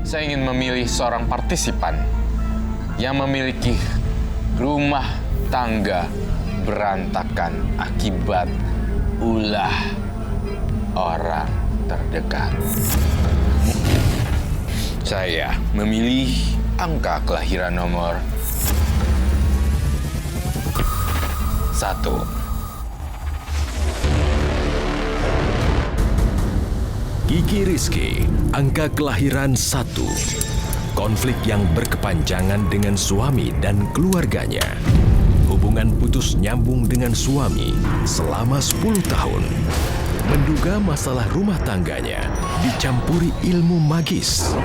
Saya ingin memilih seorang partisipan yang memiliki rumah tangga berantakan akibat ulah orang terdekat. Saya memilih angka kelahiran nomor 1. Kiki Rizky, angka kelahiran 1. Konflik yang berkepanjangan dengan suami dan keluarganya. Hubungan putus nyambung dengan suami selama 10 tahun. Menduga masalah rumah tangganya dicampuri ilmu magis.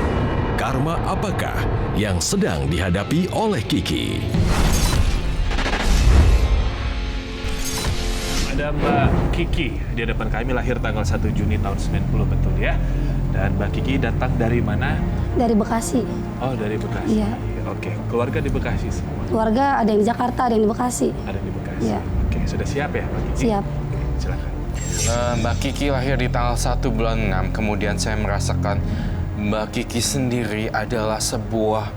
Karma apakah yang sedang dihadapi oleh Kiki? Ada Mbak Kiki di hadapan kami, lahir tanggal 1 Juni tahun 90, betul ya? Dan Mbak Kiki datang dari mana? Dari Bekasi. Oh, dari Bekasi. Iya. Oke, keluarga di Bekasi semua? Keluarga ada yang di Jakarta, ada yang di Bekasi. Ada di Bekasi? Iya. Oke, sudah siap ya Mbak Kiki? Siap. Oke, silakan. Mbak Kiki lahir di tanggal 1 bulan 6, kemudian saya merasakan Mbak Kiki sendiri adalah sebuah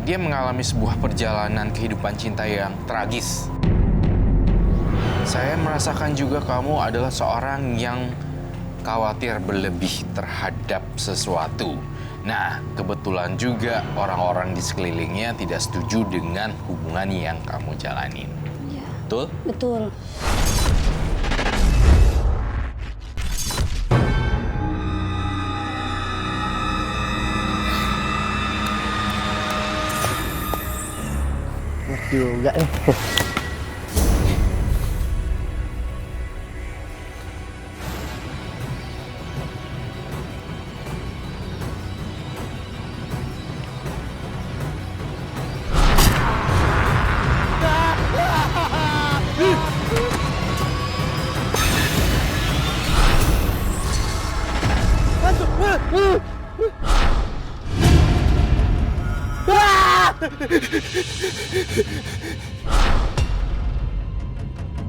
dia mengalami sebuah perjalanan kehidupan cinta yang tragis. Saya merasakan juga kamu adalah seorang yang khawatir berlebih terhadap sesuatu. Nah, kebetulan juga orang-orang di sekelilingnya tidak setuju dengan hubungan yang kamu jalanin. Iya. Betul? Betul. Juga nih.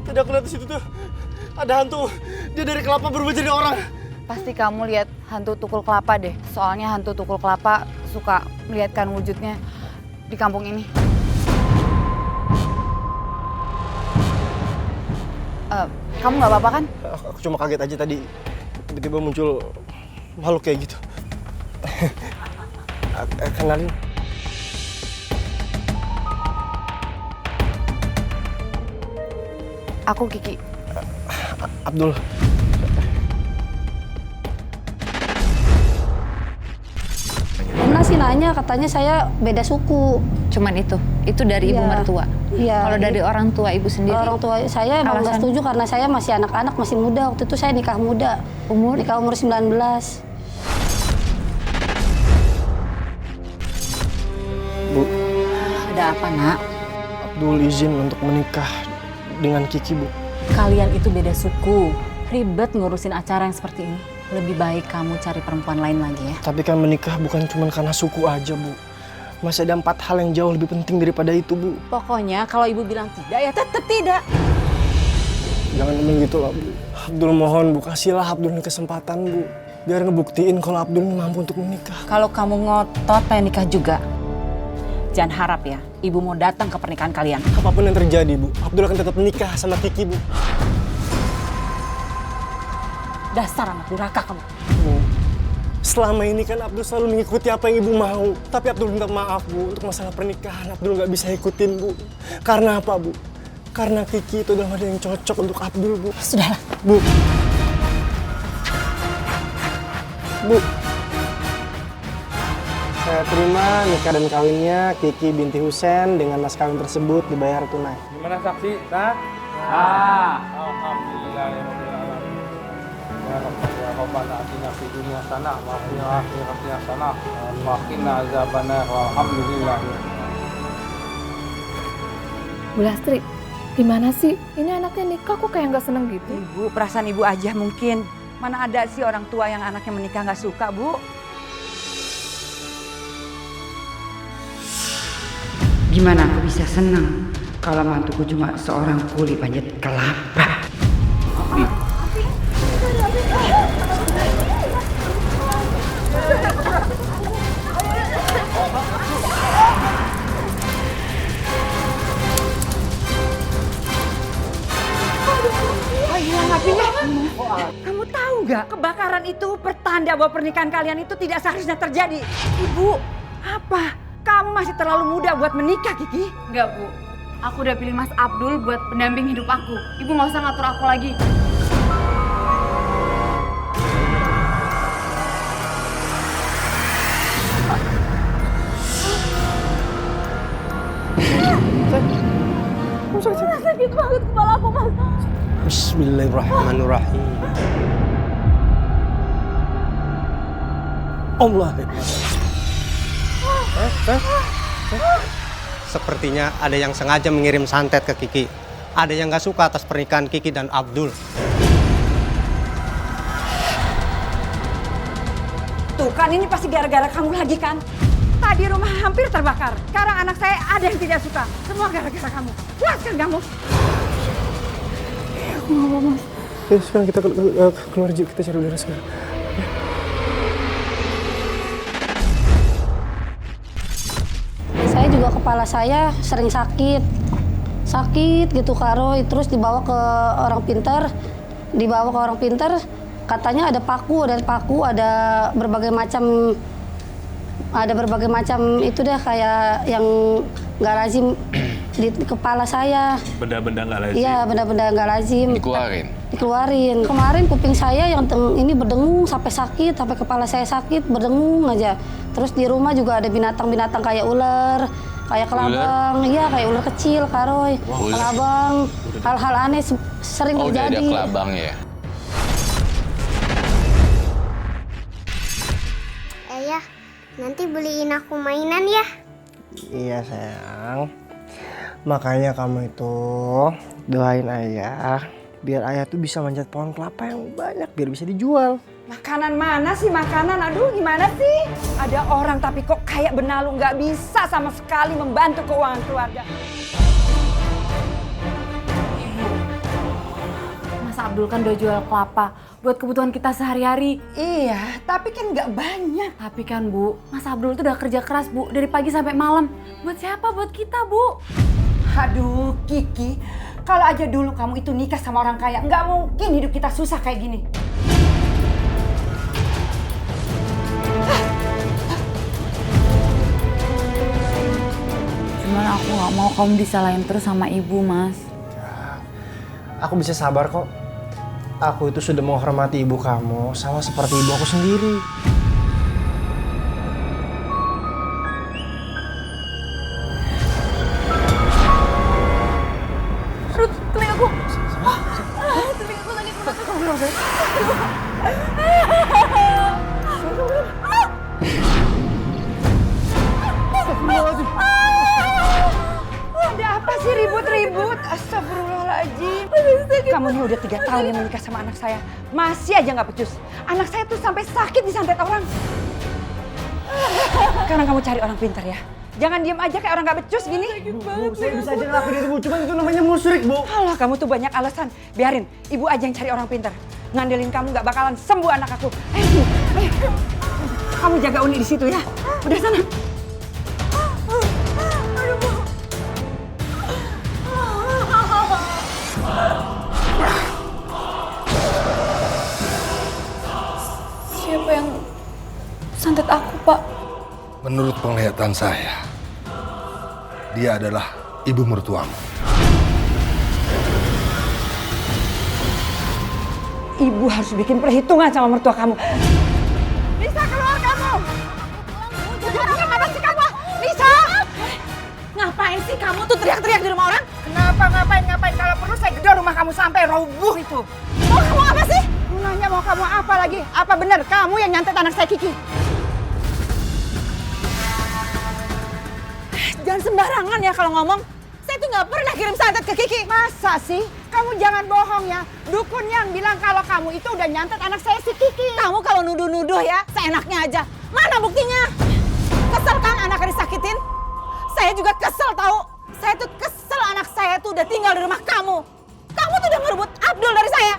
Tadi aku lihat di situ tuh ada hantu. Dia dari kelapa berubah jadi orang. Pasti kamu lihat hantu tukul kelapa deh. Soalnya hantu tukul kelapa suka melihatkan wujudnya di kampung ini. Kamu nggak apa-apa kan? Aku cuma kaget aja tadi. Tiba-tiba muncul makhluk kayak gitu. Kenalin. Aku Kiki. Abdul. Pernah sih nanya, katanya saya beda suku. Cuman itu dari ibu Iya. mertua. Iya. Kalau dari orang tua ibu sendiri? Orang tua saya emang nggak Alasan? setuju karena saya masih anak-anak, masih muda. Waktu itu saya nikah muda. Nikah umur 19. Bu, Ada apa, Nak? Abdul izin untuk menikah dengan Kiki, Bu. Kalian itu beda suku. Ribet ngurusin acara yang seperti ini. Lebih baik kamu cari perempuan lain lagi ya. Tapi kan menikah bukan cuma karena suku aja, Bu. Masih ada 4 hal yang jauh lebih penting daripada itu, Bu. Pokoknya kalau ibu bilang tidak, ya tetap tidak. Jangan ngomong gitu lah, Bu. Abdul mohon, Bu. Kasihlah Abdul ini kesempatan, Bu. Biar ngebuktiin kalau Abdul ini mampu untuk menikah. Kalau kamu ngotot pengen nikah juga, jangan harap ya ibu mau datang ke pernikahan kalian. Apapun yang terjadi, Bu, Abdul akan tetap menikah sama Kiki, Bu. Dasar anak durhaka kamu. Bu, selama ini kan Abdul selalu mengikuti apa yang Ibu mau. Tapi Abdul minta maaf, Bu. Untuk masalah pernikahan, Abdul nggak bisa ikutin, Bu. Karena apa, Bu? Karena Kiki itu udah ada yang cocok untuk Abdul, Bu. Sudahlah. Bu. Bu. Saya terima nikah dan kawinnya Kiki binti Husen dengan mas kawin tersebut dibayar tunai. Gimana saksi? Nah? Alhamdulillah. Ya Rabbana atina fid dunya hasanah wa fil akhirati hasanah wa qina azabannar. Alhamdulillah. Bu Lastri, gimana sih? Ini anaknya nikah kok kayak nggak seneng gitu? Ibu, perasaan ibu aja mungkin. Mana ada sih orang tua yang anaknya menikah nggak suka, Bu? Gimana aku bisa senang kalau mantuku cuma seorang kuli panjat kelapa? Kamu tahu nggak, kebakaran itu pertanda bahwa pernikahan kalian itu tidak seharusnya terjadi. Ibu, apa? Kamu masih terlalu muda buat menikah, Kiki. Enggak, Bu. Aku udah pilih Mas Abdul buat pendamping hidup aku. Ibu nggak usah ngatur aku lagi. Sakit banget kepala aku, Mas. Bismillahirrahmanirrahim. Allah. Sepertinya ada yang sengaja mengirim santet ke Kiki. Ada yang gak suka atas pernikahan Kiki dan Abdul. Tuh kan, ini pasti gara-gara kamu lagi kan? Tadi rumah hampir terbakar. Sekarang anak saya ada yang tidak suka. Semua gara-gara kamu. Puas kan kamu? Aku nggak mau, Mas. Ya, sekarang kita keluar, yuk, kita cari udara sekarang. Saya juga kepala saya sering sakit gitu Kak Roy. Terus dibawa ke orang pintar, katanya ada paku, ada berbagai macam itu deh, kayak yang nggak lazim di kepala saya. Benda-benda nggak lazim. Iya, benda-benda nggak lazim. Dikeluarin. Kemarin kuping saya yang ini berdengung sampai sakit, sampai kepala saya sakit, berdengung aja. Terus di rumah juga ada binatang-binatang kayak ular, kayak kelabang. Iya, kayak ular kecil, Kak Roy. Kelabang, hal-hal aneh sering terjadi. Udah ada kelabang ya? Ayah, nanti beliin aku mainan ya. Iya sayang. Makanya kamu itu doain ayah biar ayah tuh bisa manjat pohon kelapa yang banyak biar bisa dijual. Makanan mana sih makanan? Aduh, gimana sih? Ada orang tapi kok kayak benalu, nggak bisa sama sekali membantu keuangan keluarga. Mas Abdul kan udah jual kelapa buat kebutuhan kita sehari-hari. Iya, tapi kan nggak banyak. Tapi kan Bu, Mas Abdul tuh udah kerja keras Bu, dari pagi sampai malam. Buat siapa? Buat kita Bu. Aduh, Kiki, kalau aja dulu kamu itu nikah sama orang kaya, nggak mungkin hidup kita susah kayak gini. Cuman aku nggak mau kamu disalahin terus sama ibu, Mas. Aku bisa sabar kok. Aku itu sudah menghormati ibu kamu sama seperti ibu aku sendiri. Aduh, telingaku. Telingaku sakit banget. Ada apa sih ribut-ribut? Astagfirullahaladzim. Kamu ini udah 3 tahun yang menikah sama anak saya. Masih aja nggak becus. Anak saya tuh sampai sakit disantet orang. Sekarang kamu cari orang pintar ya. Jangan diem aja kayak orang nggak becus gini. Bu, saya bisa aja ngelakuin itu, Bu. Cuman itu namanya musyrik, Bu. Alah, kamu tuh banyak alasan. Biarin, ibu aja yang cari orang pintar. Ngandelin kamu nggak bakalan sembuh anak aku. Ayo. Kamu jaga Uni di situ ya. Udah sana. Siapa yang santet aku, Pak? Menurut penglihatan saya, dia adalah ibu mertuamu. Ibu harus bikin perhitungan sama mertua kamu. Lisa, keluar kamu! Kenapa sih kamu? Lisa! Ngapain sih kamu tuh teriak-teriak di rumah orang? Kenapa ngapain? Kalau perlu saya gedor rumah kamu sampai roboh itu. Mau kamu apa sih? Nanya mau kamu apa lagi? Apa benar kamu yang nyantet anak saya Kiki? Jangan sembarangan ya kalau ngomong. Saya tuh nggak pernah kirim santet ke Kiki. Masa sih? Kamu jangan bohong ya. Dukun yang bilang kalau kamu itu udah nyantet anak saya si Kiki. Kamu kalau nuduh-nuduh ya, seenaknya aja. Mana buktinya? Kesel kan anaknya disakitin? Saya juga kesel tahu. Saya tuh kesel anak saya tuh udah tinggal di rumah kamu. Kamu tuh udah ngerebut Abdul dari saya.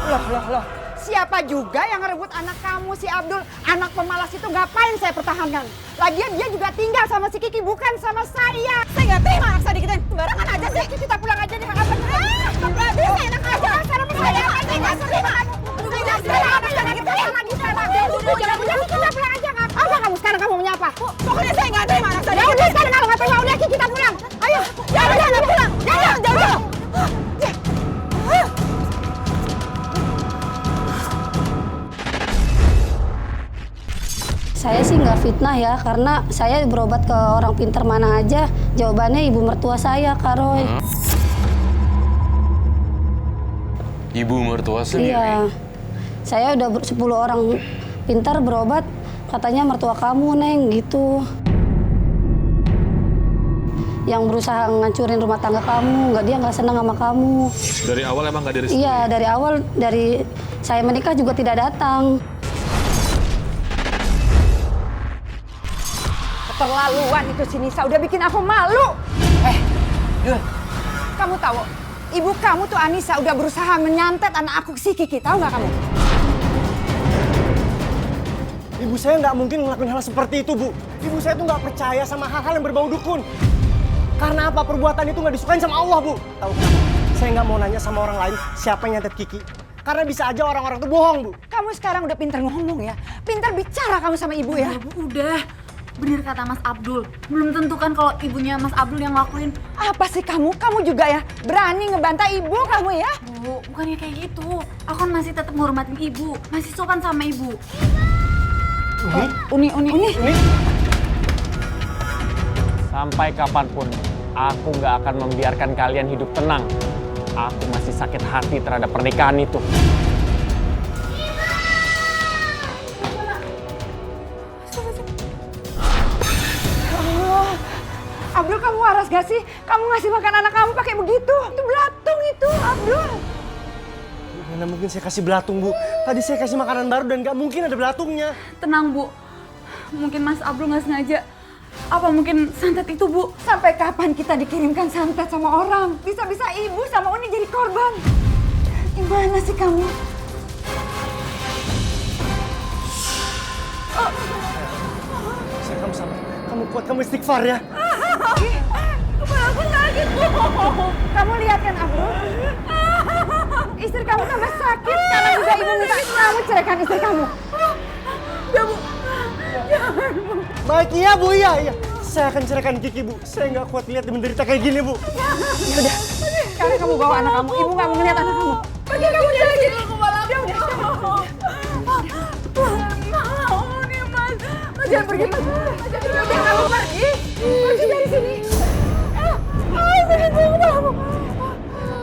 Loh. Siapa juga yang ngerebut anak kamu si Abdul? Anak pemalas itu ngapain saya pertahankan? Lagian dia juga tinggal sama si Kiki, bukan sama saya. Saya nggak terima anak saya dikitin. Sembarangan aja sih. Kita pulang aja nih. Apa? Saya enak aja. jangan kita pulang aja kan? Apa kamu sekarang kamu maunya apa? Pokoknya saya nggak terima anak saya. Ya udah sekarang kalau nggak terima udah kita pulang. Ayo, jangan pulang. Jangan. Saya sih nggak fitnah ya, karena saya berobat ke orang pintar mana aja, jawabannya ibu mertua saya, Kak Roy. Ibu mertua sendiri? Iya. Saya udah 10 orang pintar berobat, katanya mertua kamu, Neng, gitu. Yang berusaha ngancurin rumah tangga kamu, dia nggak senang sama kamu. Dari awal emang nggak direstui? Iya, dari awal, dari saya menikah juga tidak datang. Keterlaluan itu si Nisa, udah bikin aku malu. Dul, kamu tahu, ibu kamu tuh Anissa udah berusaha menyantet anak aku si Kiki, tahu nggak kamu? Ibu saya nggak mungkin ngelakuin hal seperti itu, Bu. Ibu saya tuh nggak percaya sama hal-hal yang berbau dukun. Karena apa? Perbuatan itu nggak disukain sama Allah, Bu. Tahu kenapa? Saya nggak mau nanya sama orang lain siapa yang nyantet Kiki. Karena bisa aja orang-orang tuh bohong, Bu. Kamu sekarang udah pintar ngomong ya, pintar bicara kamu sama ibu ya. Udah. Bener kata Mas Abdul, belum tentu kan kalau ibunya Mas Abdul yang ngelakuin. Apa sih kamu juga ya berani ngebantah ibu kamu ya? Bu, bukannya kayak gitu. Aku kan masih tetap menghormatin ibu, masih sopan sama ibu. Uni. Sampai kapanpun, aku nggak akan membiarkan kalian hidup tenang. Aku masih sakit hati terhadap pernikahan itu. Abdul, kamu waras gak sih? Kamu ngasih makan anak kamu pakai begitu? Itu belatung itu, Abdul. Mana mungkin saya kasih belatung, Bu. Tadi saya kasih makanan baru dan nggak mungkin ada belatungnya. Tenang, Bu. Mungkin Mas Abdul nggak sengaja. Apa mungkin santet itu, Bu? Sampai kapan kita dikirimkan santet sama orang? Bisa-bisa ibu sama Uni jadi korban. Gimana sih kamu? Saya kamu sabar. Kamu kuat, kamu istighfar ya. Kepala aku sakit, Bu. Kamu lihat kan, Abdul? Istri kamu tambah sakit karena juga ibu minta kamu ceraikan istri kamu. Ya, Bu. Jangan, Bu. Baik, iya, Bu, iya. Saya akan ceraikan Kiki, Bu. Saya nggak kuat lihat dia menderita kayak gini, Bu. Ya udah, sekarang kamu bawa anak kamu. Ibu nggak mau ngeliat anak kamu. Pergi kamu dari sini. Kepala aku. Jangan pergi, Mas. Udah kamu pergi. Pergi dari sini.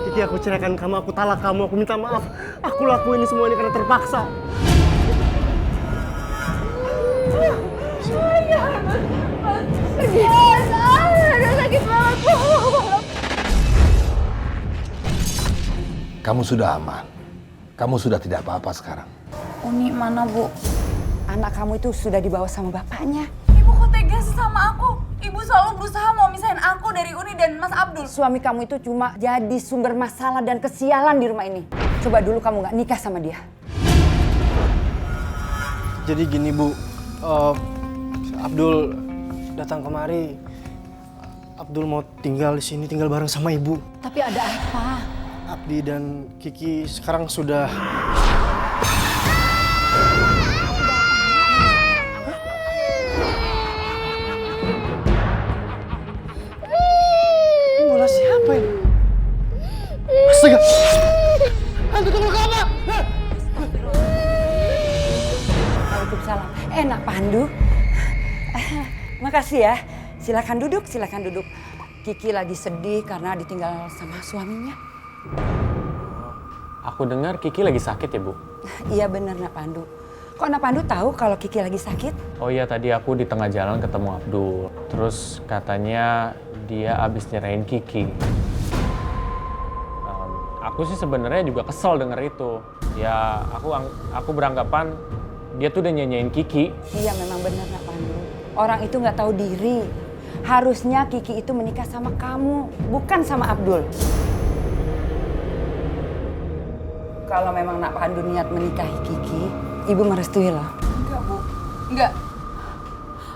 Kiki, aku ceraikan kamu, aku talak kamu, aku minta maaf. Aku lakuin ini semua ini karena terpaksa. Pergi. Udah sakit banget, Bu. Kamu sudah aman. Kamu sudah tidak apa-apa sekarang. Uni mana, Bu? Anak kamu itu sudah dibawa sama bapaknya. Ibu kok tega sih sama aku? Ibu selalu berusaha mau misahin aku dari Uni dan Mas Abdul. Suami kamu itu cuma jadi sumber masalah dan kesialan di rumah ini. Coba dulu kamu nggak nikah sama dia. Jadi gini, Bu. Abdul datang kemari. Abdul mau tinggal di sini, tinggal bareng sama ibu. Tapi ada apa? Abdi dan Kiki sekarang sudah... Ini bola siapa ini? Astaga! Hantu tunggu apa? Waalaikumsalam. Enak, Pandu. Makasih ya. Silakan duduk, silakan duduk. Kiki lagi sedih karena ditinggal sama suaminya. Aku dengar Kiki lagi sakit ya, Bu? Iya bener, Nak Pandu. Kok Nak Pandu tahu kalau Kiki lagi sakit? Oh iya, tadi aku di tengah jalan ketemu Abdul. Terus katanya dia abis nyerahin Kiki. Aku sih sebenarnya juga kesel denger itu. Ya, aku beranggapan dia tuh udah nyanyain Kiki. Iya memang bener, Nak Pandu. Orang itu nggak tahu diri. Harusnya Kiki itu menikah sama kamu, bukan sama Abdul. Kalau memang Nak Pandu niat menikahi Kiki, Ibu merestui loh. Enggak, Bu. Enggak.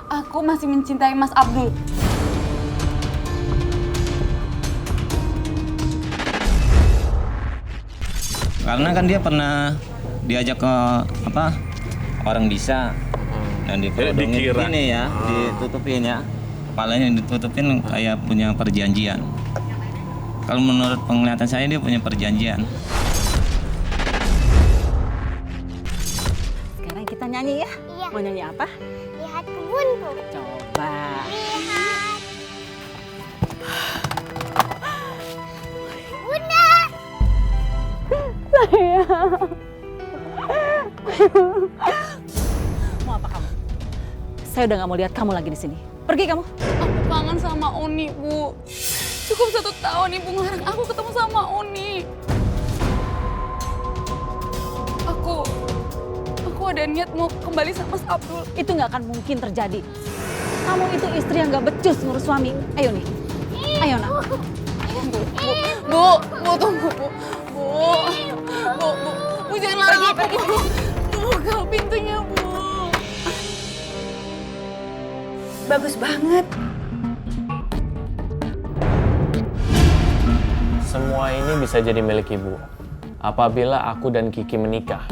Aku masih mencintai Mas Abdul. Karena kan dia pernah diajak ke orang bisa. Dan dikerudungin dikira. gini ya, ditutupin ya. Kepalanya ditutupin kayak punya perjanjian. Kalau menurut penglihatan saya dia punya perjanjian. Sekarang kita nyanyi ya. Iya. Mau nyanyi apa? Lihat kebunku. Coba. Lihat. Bunda. Sayang. Mau apa kamu? Saya udah nggak mau lihat kamu lagi di sini. Pergi kamu. Aku kangen sama Oni, Bu. Cukup 1 tahun Ibu ngelarang aku ketemu sama Oni. Aku ada niat mau kembali sama Mas Abdul. Itu nggak akan mungkin terjadi. Kamu itu istri yang nggak becus ngurus suami. Ayo nih. Ayo nak. Bu, tunggu, Bu, jangan larang aku, Bu. Buka pintunya, Bu. Bagus banget. Semua ini bisa jadi milik ibu apabila aku dan Kiki menikah.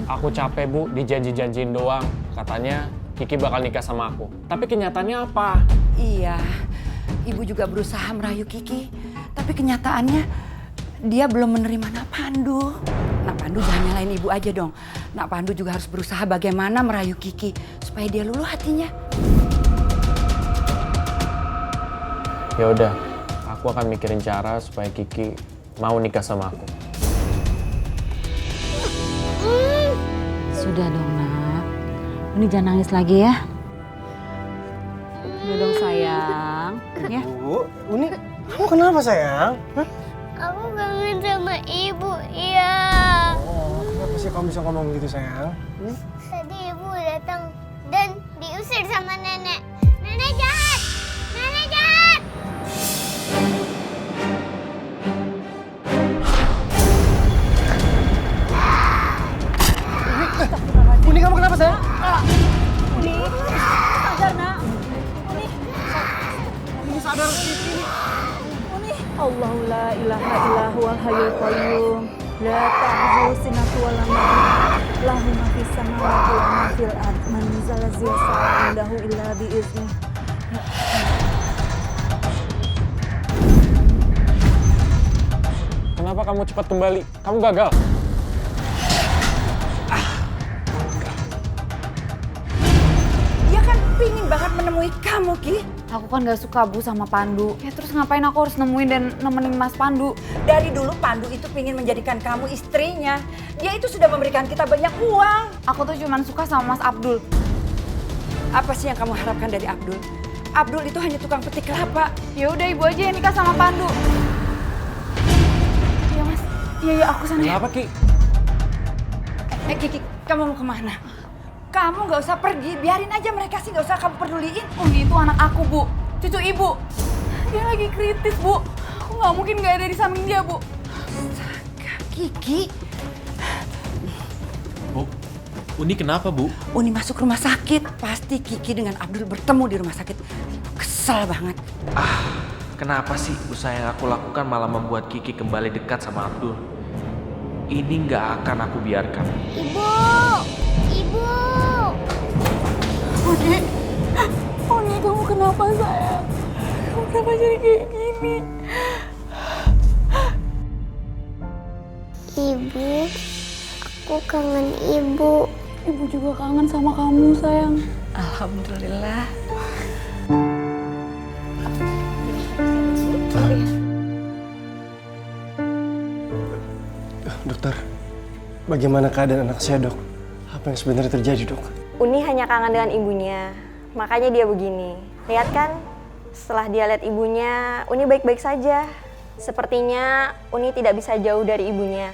Aku capek Bu, dijanji-janjiin doang. Katanya Kiki bakal nikah sama aku. Tapi kenyataannya apa? Iya, ibu juga berusaha merayu Kiki. Tapi kenyataannya dia belum menerima Nak Pandu. Nak Pandu jangan nyalain ibu aja dong. Nak Pandu juga harus berusaha bagaimana merayu Kiki supaya dia luluh hatinya. Ya udah, aku akan mikirin cara supaya Kiki mau nikah sama aku. Sudah dong, Nak. Ini jangan nangis lagi ya. Udah dong sayang. Ya. Bu, Uni, kamu kenapa sayang? Hah? Aku kangen sama ibu, iya. Oh, kenapa sih kamu bisa ngomong gitu sayang? Tadi ibu datang dan diusir sama nenek. Nenek jahat! Nenek jahat! Uni, kamu kenapa sayang? Uni, sadar nak. Uni sadar ini. Uni. Allahu la ilaha illa huwal hayyul qayyum. La ta'khudhuhu sinatun wa la nawm. Lahu ma fis samawati wa ma fil ardh. Man zalzala indahu illa bi idznih. Kenapa kamu cepat kembali? Kamu gagal. Dia kan pingin banget menemui kamu, Ki. Aku kan gak suka Bu sama Pandu. Ya terus ngapain aku harus nemuin dan nemenin Mas Pandu? Dari dulu Pandu itu pingin menjadikan kamu istrinya. Dia itu sudah memberikan kita banyak uang. Aku tuh cuma suka sama Mas Abdul. Apa sih yang kamu harapkan dari Abdul? Abdul itu hanya tukang petik kelapa. Ya udah Ibu aja yang nikah sama Pandu. Iya Mas. Iya aku sana. Kenapa Ki? Kiki, kamu mau kemana? Kamu nggak usah pergi, biarin aja mereka sih, nggak usah kamu peduliin. Uni itu anak aku Bu, cucu Ibu. Dia lagi kritis Bu. Aku nggak mungkin nggak ada di samping dia Bu. Kiki. Bu, Uni kenapa Bu? Uni masuk rumah sakit. Pasti Kiki dengan Abdul bertemu di rumah sakit. Kesel banget. Kenapa sih usaha yang aku lakukan malah membuat Kiki kembali dekat sama Abdul? Ini nggak akan aku biarkan. Ibu! Ibu! Uni kamu kenapa sayang? Kamu kenapa jadi kayak gini? Ibu, aku kangen ibu. Ibu juga kangen sama kamu sayang. Alhamdulillah. Dokter, bagaimana keadaan anak saya, Dok? Apa yang sebenarnya terjadi, Dok? Uni hanya kangen dengan ibunya, makanya dia begini. Lihat kan, setelah dia lihat ibunya, Uni baik-baik saja. Sepertinya Uni tidak bisa jauh dari ibunya.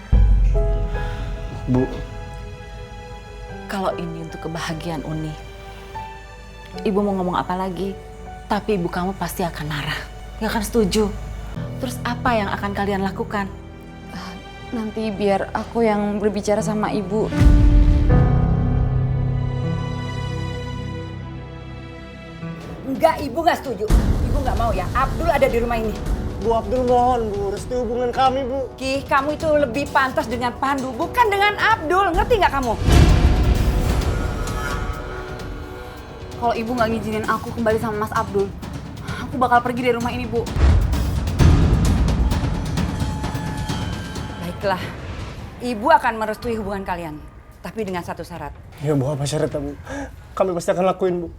Bu. Kalau ini untuk kebahagiaan Uni, Ibu mau ngomong apa lagi? Tapi ibu kamu pasti akan marah, gak akan setuju. Terus apa yang akan kalian lakukan? Nanti biar aku yang berbicara sama Ibu. Enggak, Ibu nggak setuju. Ibu nggak mau ya, Abdul ada di rumah ini. Bu, Abdul mohon, Bu. Restu hubungan kami, Bu. Ki, kamu itu lebih pantas dengan Pandu, bukan dengan Abdul. Ngerti nggak kamu? kalau ibu nggak ngizinin aku kembali sama Mas Abdul, aku bakal pergi dari rumah ini, Bu. Baiklah, ibu akan merestui hubungan kalian. Tapi dengan satu syarat. Ya Bu, apa syaratnya Bu? Kami pasti akan lakuin Bu.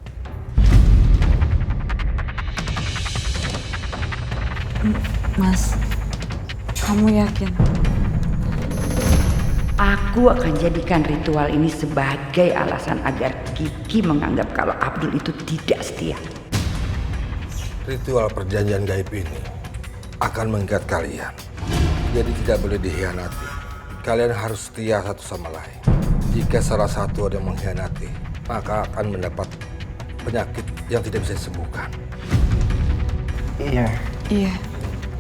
Mas, kamu yakin? Aku akan jadikan ritual ini sebagai alasan agar Kiki menganggap kalau Abdul itu tidak setia. Ritual perjanjian gaib ini akan mengikat kalian. Jadi tidak boleh dikhianati. Kalian harus setia satu sama lain. Jika salah satu ada yang mengkhianati, maka akan mendapat penyakit yang tidak bisa disembuhkan. Iya. Iya,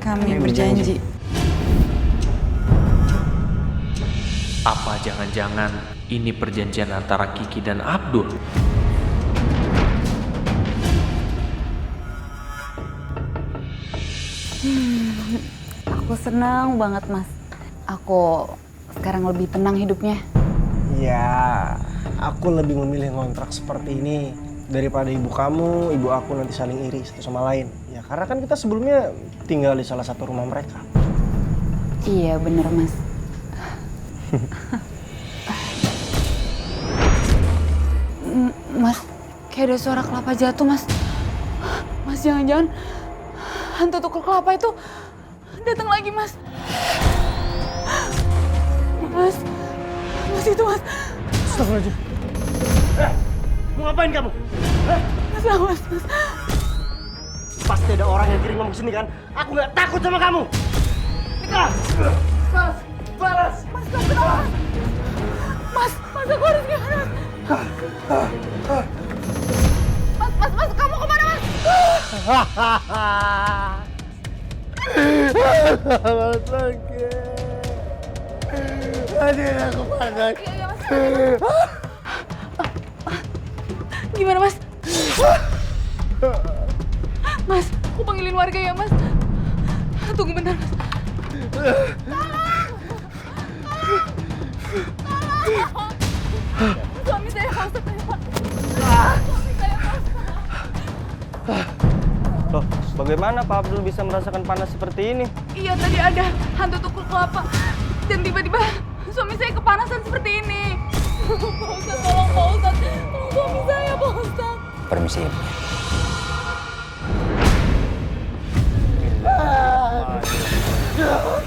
kami berjanji. Apa jangan-jangan ini perjanjian antara Kiki dan Abdul? Aku senang banget, Mas. Aku sekarang lebih tenang hidupnya. Ya, aku lebih memilih ngontrak seperti ini daripada ibu kamu, ibu aku nanti saling iri satu sama lain. Ya, karena kan kita sebelumnya tinggal di salah satu rumah mereka. Iya, bener, Mas. Mas, kayak ada suara kelapa jatuh, Mas. Mas, jangan-jangan hantu tukul kelapa itu datang lagi, Mas. Mas itu, Mas. Astagfirullahaladzim. Mau ngapain kamu? Mas. Pasti ada orang yang kirim kamu kesini kan? Aku nggak takut sama kamu. Kita. Mas, balas. Mas, kamu kenapa? Mas, aku harus gimana, Mas? Mas, kamu kemana, Mas? Aduh, aku panas. Iya, Mas. Gimana, Mas? Mas, aku panggilin warga ya, Mas. Tunggu bentar, Mas. Tolong! Suami saya, Pak Ustadz. Suami saya, Pak Ustadz. Loh, bagaimana Pak Abdul bisa merasakan panas seperti ini? Iya, tadi ada hantu tukul kelapa. Dan tiba-tiba suami saya kepanasan seperti ini. Pak Ustadz, tolong Pak Ustadz. Tolong suami saya, Pak Ustadz. Permisi, Ibu.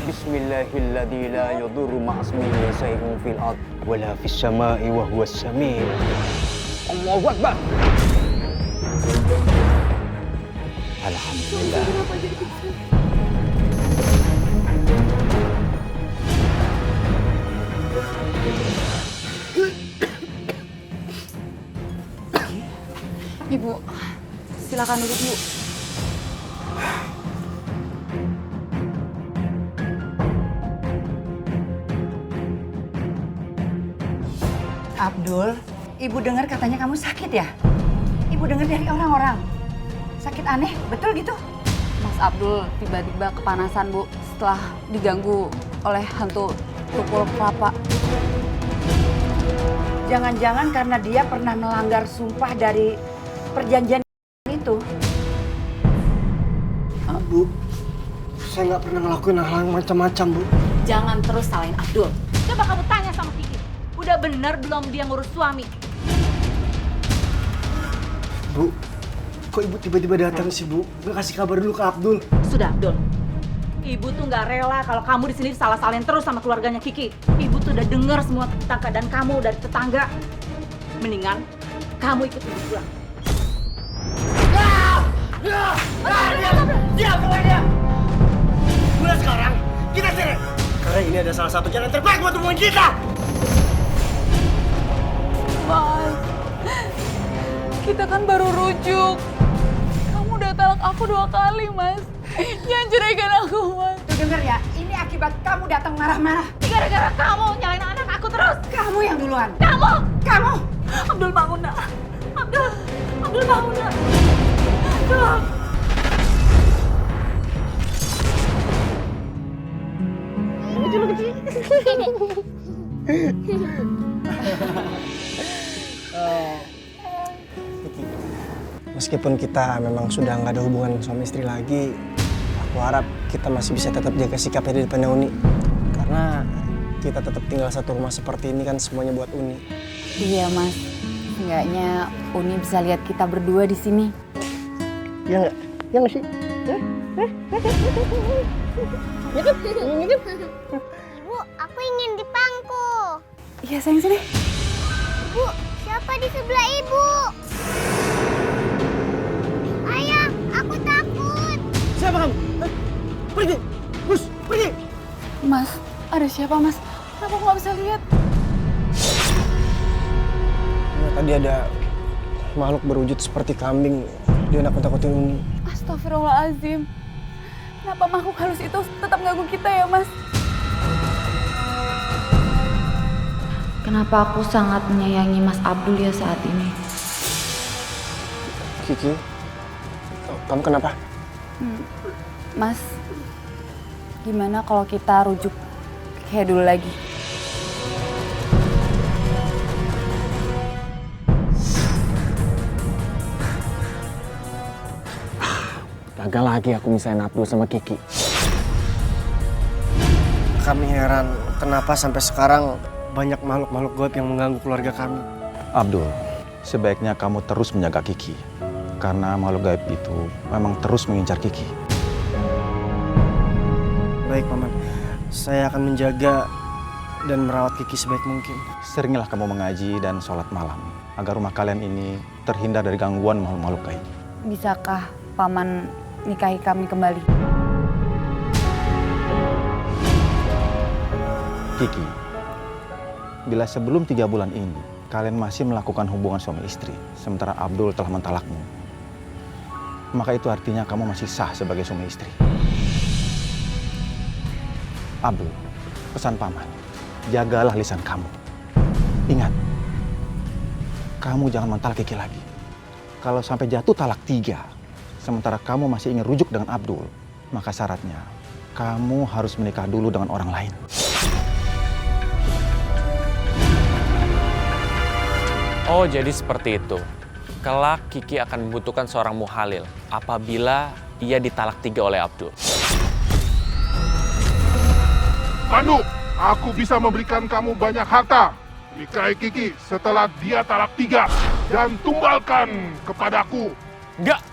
Bismillahilladzi la yadurru ma'asmihi shay'un fil ard wala fis sama'i wa huwas sami'. Allahu Akbar. Alhamdulillah. Ibu, silakan duduk, Bu. Abdul, ibu dengar katanya kamu sakit ya? Ibu dengar dari orang-orang. Sakit aneh, betul gitu? Mas Abdul tiba-tiba kepanasan, Bu, setelah diganggu oleh hantu tukul kelapa. Jangan-jangan karena dia pernah melanggar sumpah dari perjanjian itu. Bu, saya nggak pernah ngelakuin hal yang macam-macam, Bu. Jangan terus salahin Abdul. Coba kamu tanya sama Kiki. Udah bener belum dia ngurus suami? Bu, kok ibu tiba-tiba datang sih, Bu? Nggak kasih kabar dulu ke Abdul. Sudah, Abdul. Ibu tuh nggak rela kalau kamu di sini salah-salahin terus sama keluarganya Kiki. Ibu tuh udah dengar semua tentang keadaan kamu dari tetangga. Mendingan kamu ikut ibu pulang. Diam semuanya! Mulai sekarang, kita cerai. Karena ini ada salah satu jalan terbaik buat hubungan kita. Mas, kita kan baru rujuk. Kamu udah talak aku 2 kali, Mas. Jangan ceraikan aku, Mas. Tuh denger ya, ini akibat kamu datang marah-marah. Gara-gara kamu nyalain anak aku terus. Kamu yang duluan. Kamu! Abdul bangun, nak. Abdul bangun, nak. Tolong. Kecil-kecil. Kiki, Meskipun kita memang sudah nggak ada hubungan suami istri lagi, aku harap kita masih bisa tetap jaga sikapnya di depannya Uni. Karena kita tetap tinggal satu rumah seperti ini kan semuanya buat Uni. Iya Mas, enggaknya Uni bisa lihat kita berdua di sini. Ya nggak? Ya nggak sih? Bu, aku ingin dipangku. Iya sayang sini. Bu, siapa di sebelah ibu? Ayah, aku takut. Siapa kamu? Pergi! Bus, pergi! Mas, ada siapa Mas? Kenapa aku nggak bisa lihat? Nah, tadi ada makhluk berwujud seperti kambing. Dia nakut-nakutin Uni. Astagfirullahaladzim. Kenapa makhluk halus itu tetap ganggu kita ya Mas? Kenapa aku sangat menyayangi Mas Abdul ya saat ini? Kiki, kamu kenapa? Mas, gimana kalau kita rujuk kayak dulu lagi? Gagal lagi aku misahin Abdul sama Kiki. Kami heran kenapa sampai sekarang banyak makhluk-makhluk gaib yang mengganggu keluarga kami. Abdul, sebaiknya kamu terus menjaga Kiki. Karena makhluk gaib itu memang terus mengincar Kiki. Baik, Paman. Saya akan menjaga dan merawat Kiki sebaik mungkin. Seringlah kamu mengaji dan sholat malam. Agar rumah kalian ini terhindar dari gangguan makhluk-makhluk gaib. Bisakah Paman nikahi kami kembali? Kiki, bila sebelum 3 bulan ini kalian masih melakukan hubungan suami istri, sementara Abdul telah mentalakmu, maka itu artinya kamu masih sah sebagai suami istri. Abdul, pesan Paman, jagalah lisan kamu. Ingat, kamu jangan mentalak Kiki lagi. Kalau sampai jatuh talak 3, sementara kamu masih ingin rujuk dengan Abdul, maka syaratnya kamu harus menikah dulu dengan orang lain. Oh, jadi seperti itu. Kelak Kiki akan membutuhkan seorang muhalil apabila ia ditalak 3 oleh Abdul. Pandu, aku bisa memberikan kamu banyak harta. Nikahi Kiki setelah dia talak 3 dan tumbalkan kepadaku. Enggak,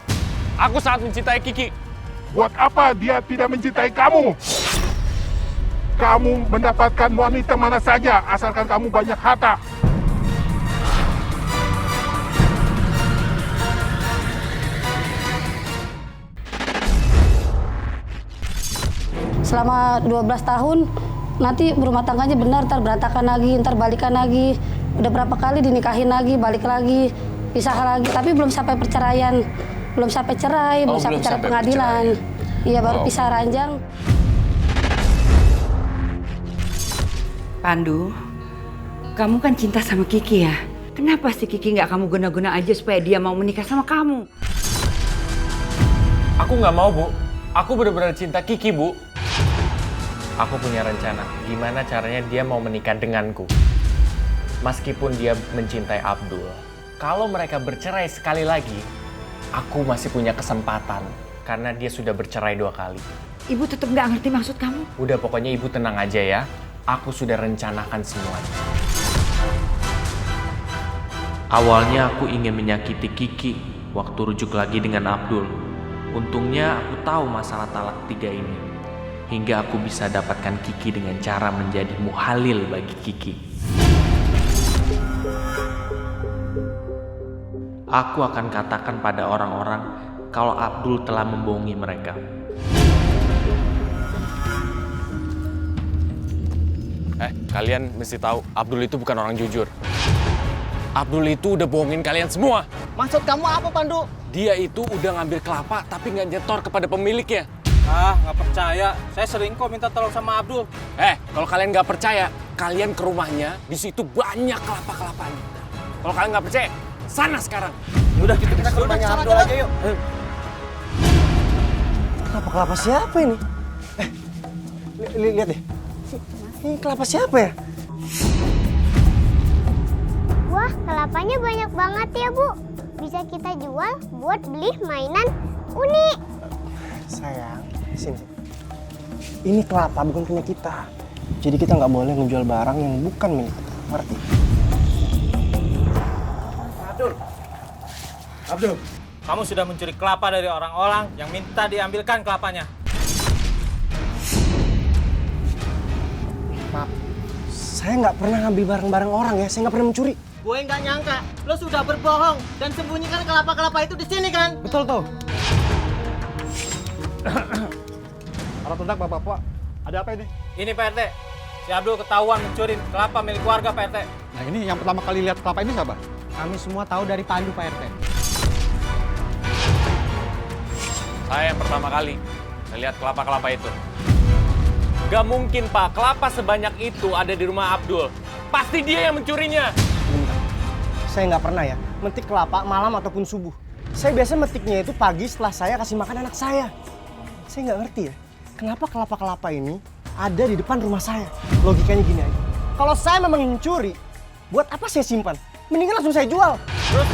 aku sangat mencintai Kiki. Buat apa dia tidak mencintai kamu? Kamu mendapatkan wanita mana saja asalkan kamu banyak harta. Selama 12 tahun, nanti berumah tangganya benar, ntar berantakan lagi, ntar balikan lagi. Udah berapa kali dinikahin lagi, balik lagi, pisah lagi, tapi belum sampai perceraian. Belum sampai cerai, belum sampai cerai pengadilan. Iya, baru pisah ranjang. Pandu, kamu kan cinta sama Kiki ya? Kenapa sih Kiki nggak kamu guna-guna aja supaya dia mau menikah sama kamu? Aku nggak mau, Bu. Aku benar-benar cinta Kiki, Bu. Aku punya rencana gimana caranya dia mau menikah denganku. Meskipun dia mencintai Abdul, kalau mereka bercerai sekali lagi, aku masih punya kesempatan karena dia sudah bercerai 2 kali. Ibu tetap nggak ngerti maksud kamu? Udah, pokoknya Ibu tenang aja ya. Aku sudah rencanakan semuanya. Awalnya aku ingin menyakiti Kiki waktu rujuk lagi dengan Abdul. Untungnya aku tahu masalah talak 3 ini. Hingga aku bisa dapatkan Kiki dengan cara menjadi muhalil bagi Kiki. Aku akan katakan pada orang-orang kalau Abdul telah membohongi mereka. Kalian mesti tahu, Abdul itu bukan orang jujur. Abdul itu udah bohongin kalian semua. Maksud kamu apa, Pandu? Dia itu udah ngambil kelapa tapi nggak nyetor kepada pemiliknya. Ah, nggak percaya. Saya sering kok minta tolong sama Abdul. Kalau kalian nggak percaya, kalian ke rumahnya. Di situ banyak kelapa-kelapanya. Kalau kalian nggak percaya, sana sekarang. Udah, kita ke rumahnya Abdul aja yuk. Kelapa siapa ini? Lihat deh. Ini kelapa siapa ya? Wah, kelapanya banyak banget ya, Bu. bisa kita jual buat beli mainan Uni. Sayang, sini. Ini kelapa bukan punya kita. Jadi kita nggak boleh menjual barang yang bukan milik kita. Ngerti? Abdul, kamu sudah mencuri kelapa dari orang-orang yang minta diambilkan kelapanya. Maaf, saya nggak pernah ngambil barang-barang orang ya. Saya nggak pernah mencuri. Gue nggak nyangka, lo sudah berbohong dan sembunyikan kelapa-kelapa itu di sini kan? Betul tuh. Para tundak bapak-bapak, ada apa ini? Ini Pak RT, si Abdul ketahuan mencuri kelapa milik warga Pak RT. Nah ini yang pertama kali lihat kelapa ini siapa? Kami semua tahu dari Pandu Pak RT. Saya yang pertama kali melihat kelapa-kelapa itu. Gak mungkin Pak, kelapa sebanyak itu ada di rumah Abdul. Pasti dia yang mencurinya. Bentar. Saya nggak pernah ya metik kelapa malam ataupun subuh. Saya biasa metiknya itu pagi setelah saya kasih makan anak saya. Saya nggak ngerti ya, kenapa kelapa-kelapa ini ada di depan rumah saya. Logikanya gini aja. Kalau saya memang mencuri, buat apa saya simpan? Mendingan langsung saya jual. Terus,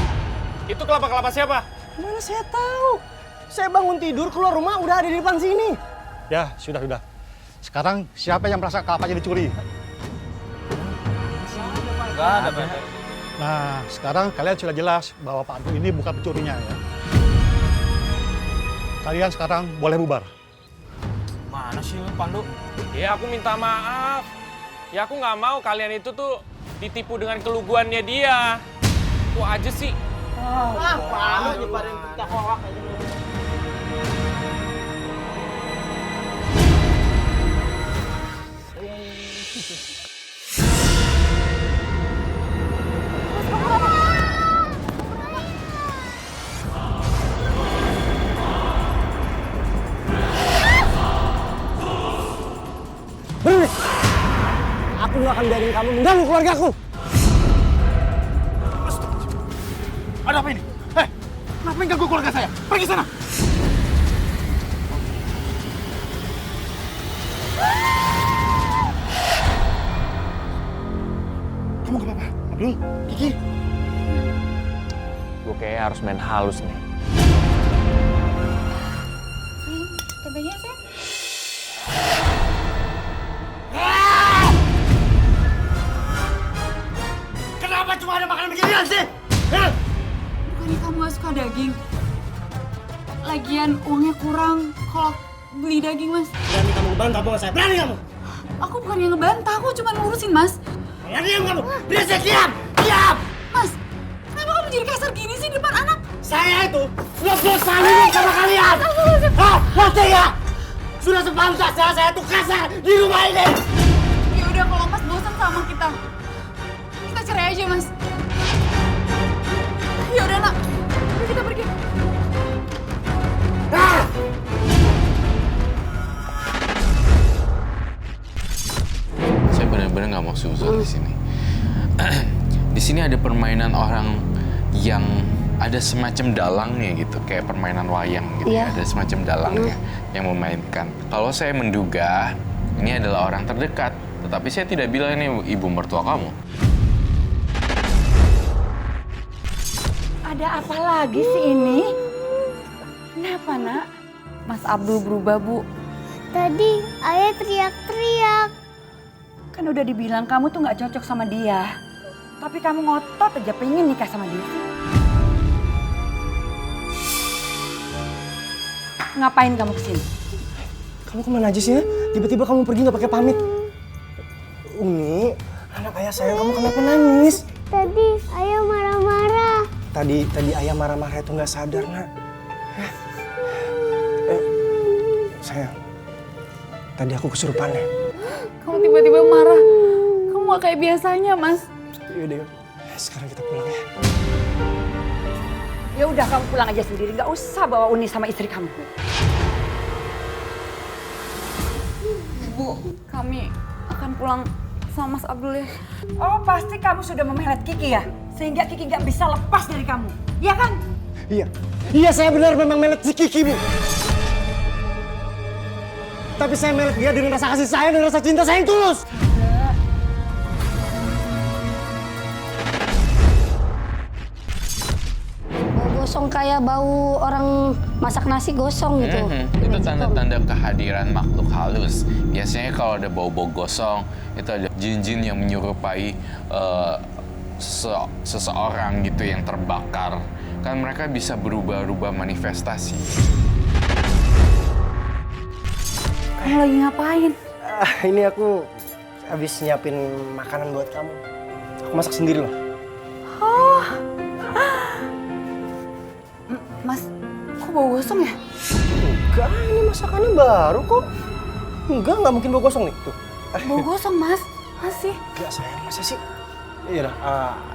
itu kelapa-kelapa siapa? Mana saya tahu. Saya bangun tidur, keluar rumah, udah ada di depan sini. Ya, sudah. Sekarang siapa yang merasa kelapanya dicuri? Enggak ada Pak RT. Nah, sekarang kalian sudah jelas bahwa Pak Abdul ini bukan pencurinya ya. Kalian sekarang boleh bubar. Mana sih Pandu? Ya aku minta maaf. Ya aku nggak mau kalian itu tuh ditipu dengan keluguannya dia. Kok aja sih? Pandu nyebarin berita hoak aja. Berhenti! Aku nggak akan biarin kamu mengganggu keluargaku. Ada apa ini? Kenapa ganggu keluarga saya? Pergi sana! Kamu gak apa-apa? Abdul? Kiki? Gue kayaknya harus main halus nih. Tebenya sih. Kenapa cuma ada makanan beginian sih? Bukannya kamu gak suka daging? Lagian uangnya kurang kalau beli daging, Mas. Berani kamu ngebantah bawa saya? Berani kamu? Aku bukan yang ngebantah, aku cuma ngurusin, Mas. Ya diam kamu! Berisik, diam! Diam! Mas, kenapa kamu jadi kasar gini sih di depan anak? Saya itu sudah bosan sama kalian! Hah? Ngerti ya? Sudah sepantasnya saya tuh kasar di rumah ini! Ya udah kalau Mas bosan sama kita cerai aja, Mas. Ya udah, Nak. Yuk kita pergi. Saya benar-benar nggak mau suzon di sini. Di sini ada permainan orang yang ada semacam dalangnya gitu, kayak permainan wayang gitu. Iya. Ada semacam dalangnya yang memainkan. Kalau saya menduga ini adalah orang terdekat, tetapi saya tidak bilang ini ibu mertua kamu. Ada apa lagi sih ini? Kenapa, Nak? Mas Abdul berubah, Bu. Tadi ayah teriak-teriak. Kan udah dibilang kamu tuh nggak cocok sama dia. Tapi kamu ngotot aja pengen nikah sama dia. Ngapain kamu kesini? Kamu kemana aja sih ya? Tiba-tiba kamu pergi nggak pakai pamit. Umi, anak ayah sayang, kamu kenapa nangis? Tadi ayah marah-marah. Tadi ayah marah-marah itu nggak sadar, Nak. Sayang, tadi aku kesurupan ya. Kamu tiba-tiba marah. Kamu gak kayak biasanya, Mas. Yaudah, sekarang kita pulang ya. Ya udah kamu pulang aja sendiri, nggak usah bawa Uni sama istri kamu. Bu, kami akan pulang sama Mas Abdul ya. Oh, pasti kamu sudah memelet Kiki ya? Sehingga Kiki nggak bisa lepas dari kamu, iya kan? Iya saya benar memang melet si Kiki, Bu. Tapi saya melet dia dengan rasa kasih sayang dan rasa cinta saya yang tulus. kayak bau orang masak nasi gosong gitu. Itu tanda-tanda kehadiran makhluk halus. Biasanya kalau ada bau-bau gosong, itu ada jin-jin yang menyerupai seseorang gitu yang terbakar. Kan mereka bisa berubah-ubah manifestasi. Kamu lagi ngapain? Ini aku habis nyiapin makanan buat kamu. Aku masak sendiri loh. Oh, Mas, kok bau gosong ya? Enggak, ini masakannya baru kok. Nggak mungkin bau gosong nih. Tuh. Bau gosong, Mas. Masih. Enggak sayang, masa sih? Iya dah,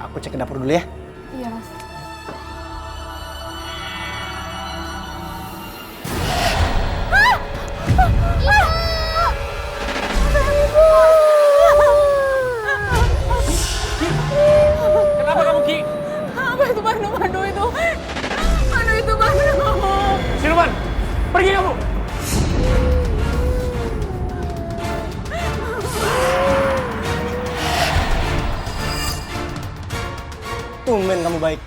aku cek ke dapur dulu ya. Iya, Mas. Kenapa kamu, Ki? Apa itu Pandu itu? Pandu itu Pandu. Siluman, pergi kamu! Tumben kamu baik.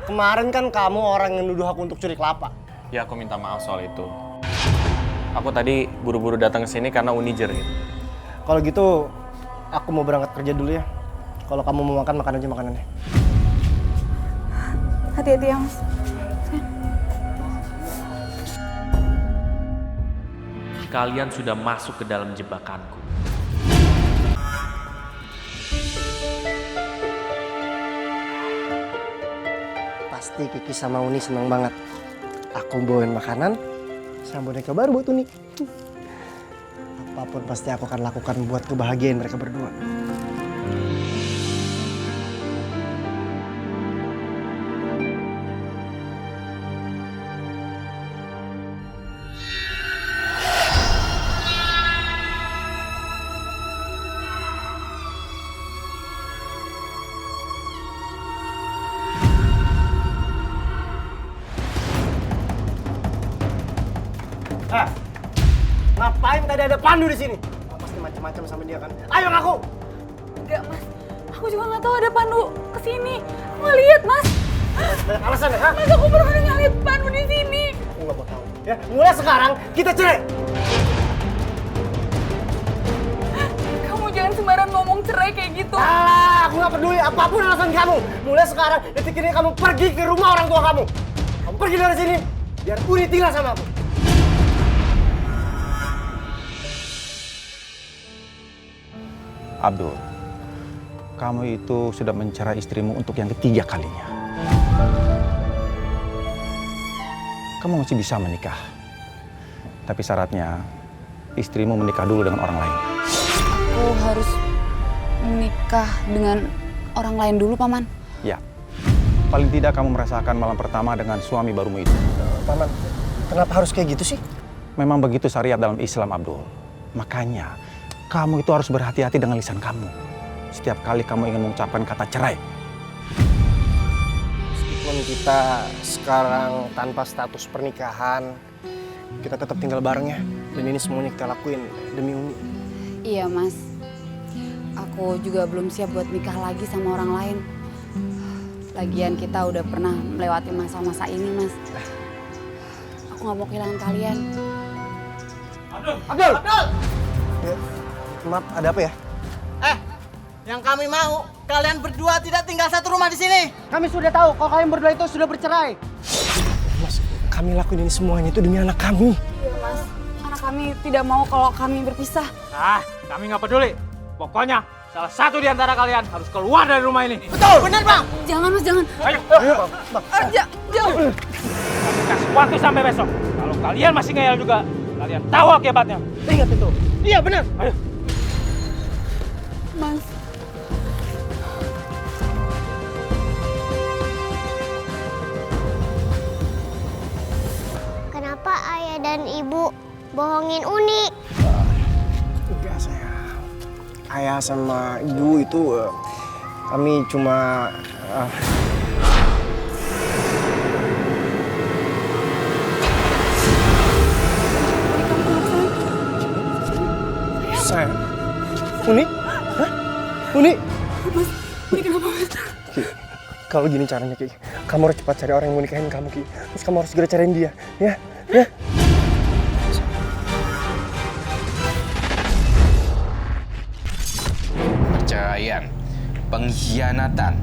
Kemarin kan kamu orang yang nuduh aku untuk curi kelapa. Ya, aku minta maaf soal itu. Aku tadi buru-buru datang ke sini karena Uni jerit. Kalau gitu, aku mau berangkat kerja dulu ya. Kalau kamu mau makan, makan aja makanannya. Hati-hati ya, Mas. Kalian sudah masuk ke dalam jebakanku. Pasti Kiki sama Uni senang banget. Aku bawain makanan sama boneka baru buat Uni. Apapun pasti aku akan lakukan buat kebahagiaan mereka berdua. Ngapain tadi ada Pandu di sini? Pasti macam-macam sama dia kan? Ayo ngaku! Enggak, Mas. Aku juga nggak tahu ada Pandu kesini. Aku nggak lihat, Mas. Banyak alasan ya, ha? Mas, aku baru nggak lihat Pandu di sini. Aku nggak mau tahu. Ya, mulai sekarang kita cerai. Kamu jangan sembarangan ngomong cerai kayak gitu. Alah, aku nggak peduli apapun alasan kamu. Mulai sekarang, detik ini kamu pergi ke rumah orang tua kamu. Kamu pergi dari sini, biar Uni tinggal sama aku. Abdul, kamu itu sudah mencerai istrimu untuk yang ketiga kalinya. Kamu masih bisa menikah. Tapi syaratnya, istrimu menikah dulu dengan orang lain. Aku harus menikah dengan orang lain dulu, Paman. Ya, paling tidak kamu merasakan malam pertama dengan suami barumu itu. Paman, kenapa harus kayak gitu sih? Memang begitu syariat dalam Islam, Abdul. Makanya, kamu itu harus berhati-hati dengan lisan kamu. Setiap kali kamu ingin mengucapkan kata cerai. Meskipun kita sekarang tanpa status pernikahan, kita tetap tinggal bareng ya. Dan ini semuanya kita lakuin demi Uni. Iya, Mas. Aku juga belum siap buat nikah lagi sama orang lain. Lagian kita udah pernah melewati masa-masa ini, Mas. Aku nggak mau kehilangan kalian. Abdul! Ya, maaf, ada apa ya? Yang kami mau, kalian berdua tidak tinggal satu rumah di sini. Kami sudah tahu kalau kalian berdua itu sudah bercerai. Mas, kami lakuin ini semuanya itu demi anak kami. Iya, Mas. Anak kami tidak mau kalau kami berpisah. Kami nggak peduli. Pokoknya salah satu di antara kalian harus keluar dari rumah ini. Betul, benar Bang. Jangan, Mas, jangan. Ayo, Jangan. Kami kasih waktu sampai besok. Kalau kalian masih ngeyel juga, kalian tahu akibatnya. Ingat itu. Iya, benar. Ayo. Mas. Kenapa ayah dan ibu bohongin Uni? Enggak, sayang. Ayah sama ibu itu kami cuma sayang. Uni? Hah? Uni? Mas, Uni kenapa, Mas? Kalau gini caranya, Ki. Kamu harus cepat cari orang yang mau nikahin kamu, Ki. Terus kamu harus segera cariin dia, ya? Ya? Perceraian, pengkhianatan,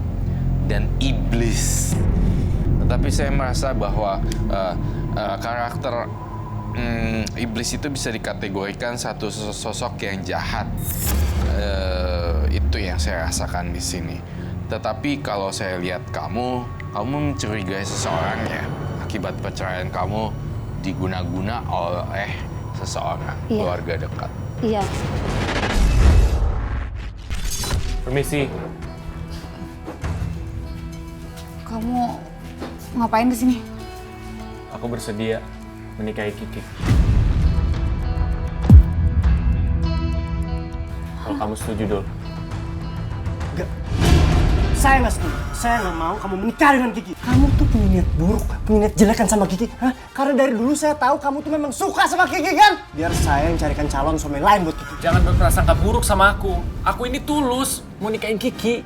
dan iblis. Tetapi saya merasa bahwa karakter iblis itu bisa dikategorikan satu sosok yang jahat. Itu yang saya rasakan di sini. Tetapi kalau saya lihat kamu mencurigai seseorang ya, akibat perceraian kamu diguna-guna oleh seseorang, keluarga dekat. Iya. Permisi. Kamu ngapain di sini? Aku bersedia menikahi Kiki. Kalau kamu setuju, Dul. Enggak. Saya nggak setuju. Saya nggak mau kamu menikah dengan Kiki. Kamu tuh punya niat buruk, punya niat jelek kan sama Kiki. Hah? Karena dari dulu saya tahu kamu tuh memang suka sama Kiki kan? Biar saya yang carikan calon suami lain buat Kiki. Jangan berprasangka buruk sama aku. Aku ini tulus mau nikahin Kiki.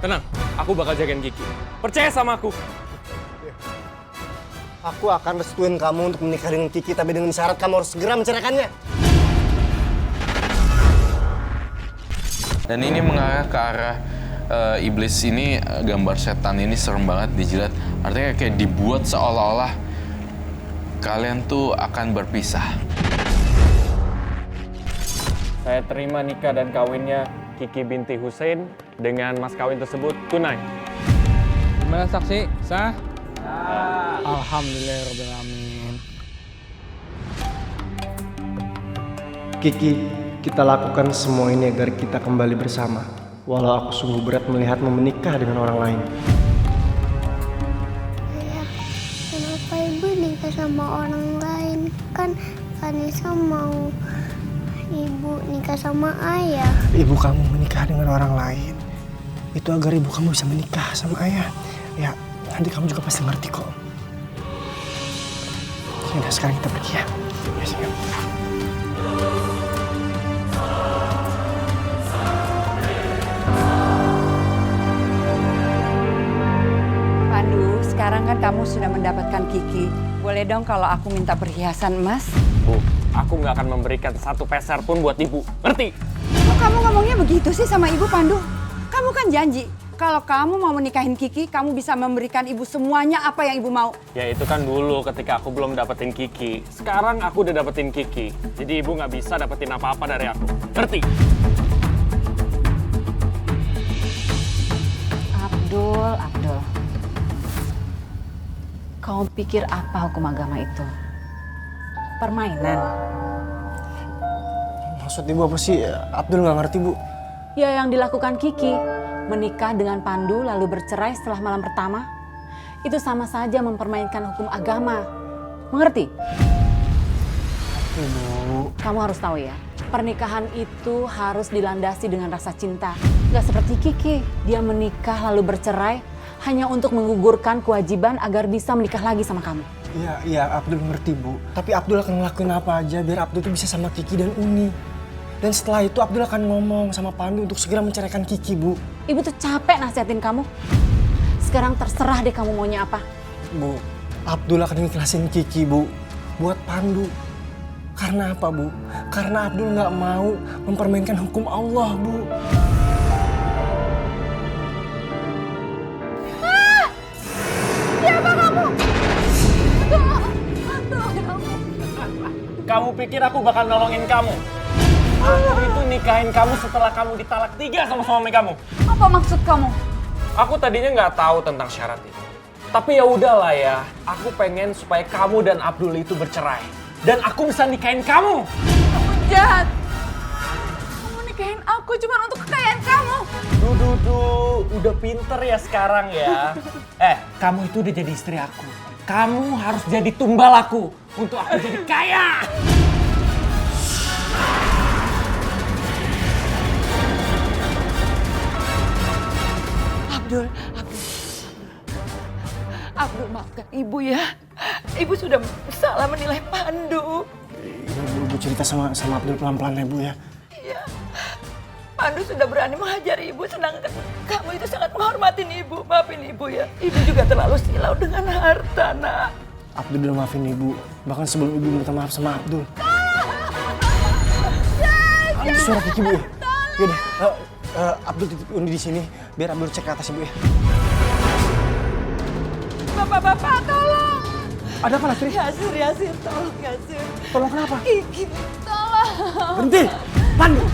Tenang, aku bakal jagain Kiki. Percaya sama aku. Aku akan restuin kamu untuk menikah dengan Kiki, tapi dengan syarat kamu harus segera menceraikannya. Dan ini mengarah ke arah iblis ini, gambar setan ini serem banget dijilat. Artinya kayak dibuat seolah-olah kalian tuh akan berpisah. Saya terima nikah dan kawinnya Kiki binti Hussein dengan mas kawin tersebut tunai. Gimana saksi? Sah? Alhamdulillahirrahmanirrahim. Kiki, kita lakukan semua ini agar kita kembali bersama. Walau aku sungguh berat melihatmu menikah dengan orang lain. Ayah, kenapa ibu nikah sama orang lain? Kan Vanessa mau ibu nikah sama ayah. Ibu kamu menikah dengan orang lain itu agar ibu kamu bisa menikah sama ayah. Ya, nanti kamu juga pasti ngerti kok. Yaudah, sekarang kita pergi ya. Ya, sini. Pandu, sekarang kan kamu sudah mendapatkan Kiki. Boleh dong kalau aku minta perhiasan emas? Bu, aku nggak akan memberikan satu peser pun buat ibu. Ngerti? Kok kamu ngomongnya begitu sih sama ibu, Pandu? Kamu kan janji kalau kamu mau menikahin Kiki, kamu bisa memberikan ibu semuanya apa yang ibu mau. Ya itu kan dulu ketika aku belum dapetin Kiki. Sekarang aku udah dapetin Kiki. Jadi ibu nggak bisa dapetin apa-apa dari aku. Ngerti? Abdul. Kau pikir apa hukum agama itu? Permainan. Maksud ibu apa sih? Abdul nggak ngerti, Bu. Ya yang dilakukan Kiki, menikah dengan Pandu lalu bercerai setelah malam pertama, itu sama saja mempermainkan hukum agama. Mengerti? Ibu. Kamu harus tahu ya, pernikahan itu harus dilandasi dengan rasa cinta. Gak seperti Kiki, dia menikah lalu bercerai hanya untuk menggugurkan kewajiban agar bisa menikah lagi sama kamu. Iya, Abdul ngerti, Bu. Tapi Abdul akan ngelakuin apa aja biar Abdul tuh bisa sama Kiki dan Uni. Dan setelah itu Abdul akan ngomong sama Pandu untuk segera menceraikan Kiki, Bu. Ibu tuh capek nasihatin kamu. Sekarang terserah deh kamu maunya apa. Bu, Abdul akan ikhlasin Kiki, Bu. Buat Pandu. Karena apa, Bu? Karena Abdul nggak mau mempermainkan hukum Allah, Bu. Siapa kamu? Kamu pikir aku bakal nolongin kamu? Aku itu nikahin kamu setelah kamu ditalak 3 sama suami kamu. Apa maksud kamu? Aku tadinya nggak tahu tentang syarat itu. Tapi ya udahlah ya, aku pengen supaya kamu dan Abdul itu bercerai. Dan aku bisa nikahin kamu. Kamu jahat. Kamu nikahin aku cuma untuk kekayaan kamu. Udah pinter ya sekarang ya. Kamu itu udah jadi istri aku. Kamu harus jadi tumbal aku untuk aku jadi kaya. Abdul, maafkan Ibu ya. Ibu sudah salah menilai Pandu. Ibu cerita sama Abdul pelan-pelan ya Bu ya. Iya. Pandu sudah berani menghajar Ibu, sedangkan kamu itu sangat menghormatin Ibu. Maafin Ibu ya. Ibu juga terlalu silau dengan harta, Nak. Abdul udah maafin Ibu. Bahkan sebelum Ibu minta maaf sama Abdul. Itu suara Kiki Bu ya. Yaudah, Abdul titip Undi di sini biar Abdul cek ke atas Ibu ya. Bapak-bapak, tolong. Ada apa Lastri? Yasir, tolong Yasir. Tolong kenapa? Kiki, tolong. Berhenti! Pandu!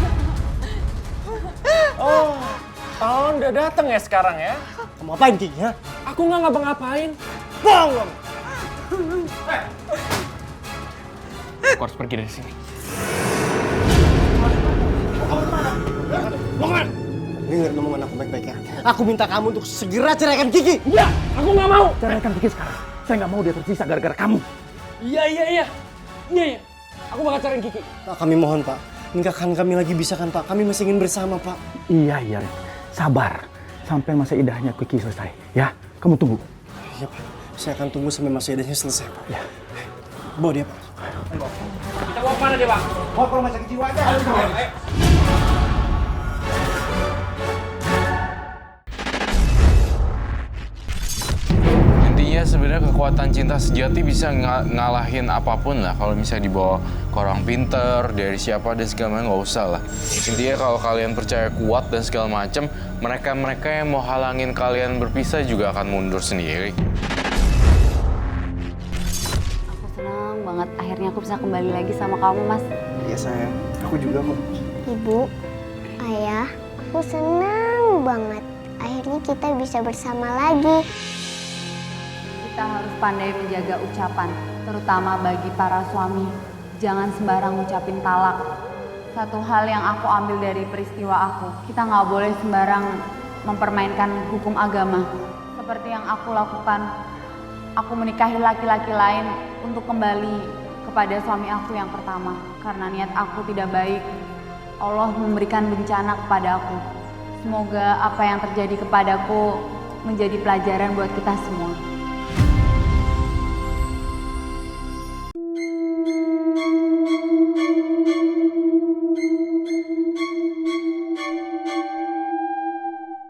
Oh, udah dateng ya sekarang ya? Kamu apain Kiki ya? Aku nggak ngapa-ngapain. Bohong kamu! Aku harus pergi dari sini. Mau kemana? Dengar omongan aku baik-baik ya. Aku minta kamu untuk segera ceraikan Kiki. Iya, aku nggak mau. Ceraikan Kiki sekarang. Saya nggak mau dia tersisa gara-gara kamu. Iya. Aku bakal cariin Kiki. Pak, kami mohon Pak. Nikahkan kami lagi bisa kan Pak? Kami masih ingin bersama Pak. Iya, Ren. Sabar. Sampai masa idahnya Kiki selesai. Ya, kamu tunggu. Iya Pak. Saya akan tunggu sampai masa idahnya selesai Pak. Ya. Bawa dia Pak. Kita bawa kemana dia, Bang? Bawa ke rumah sakit jiwa aja. Ayo. Intinya sebenarnya kekuatan cinta sejati bisa ngalahin apapun lah. Kalau misalnya dibawa ke orang pinter, dari siapa dan segala macam, nggak usah lah. Intinya kalau kalian percaya kuat dan segala macam, mereka yang mau halangin kalian berpisah juga akan mundur sendiri. Aku senang banget akhirnya aku bisa kembali lagi sama kamu, Mas. Iya sayang, aku juga kok. Ibu, Ayah, aku senang banget. Akhirnya kita bisa bersama lagi. Kita harus pandai menjaga ucapan, terutama bagi para suami. Jangan sembarang ngucapin talak. Satu hal yang aku ambil dari peristiwa aku, kita nggak boleh sembarang mempermainkan hukum agama. Seperti yang aku lakukan, aku menikahi laki-laki lain untuk kembali kepada suami aku yang pertama. Karena niat aku tidak baik, Allah memberikan bencana kepada aku. Semoga apa yang terjadi kepadaku menjadi pelajaran buat kita semua.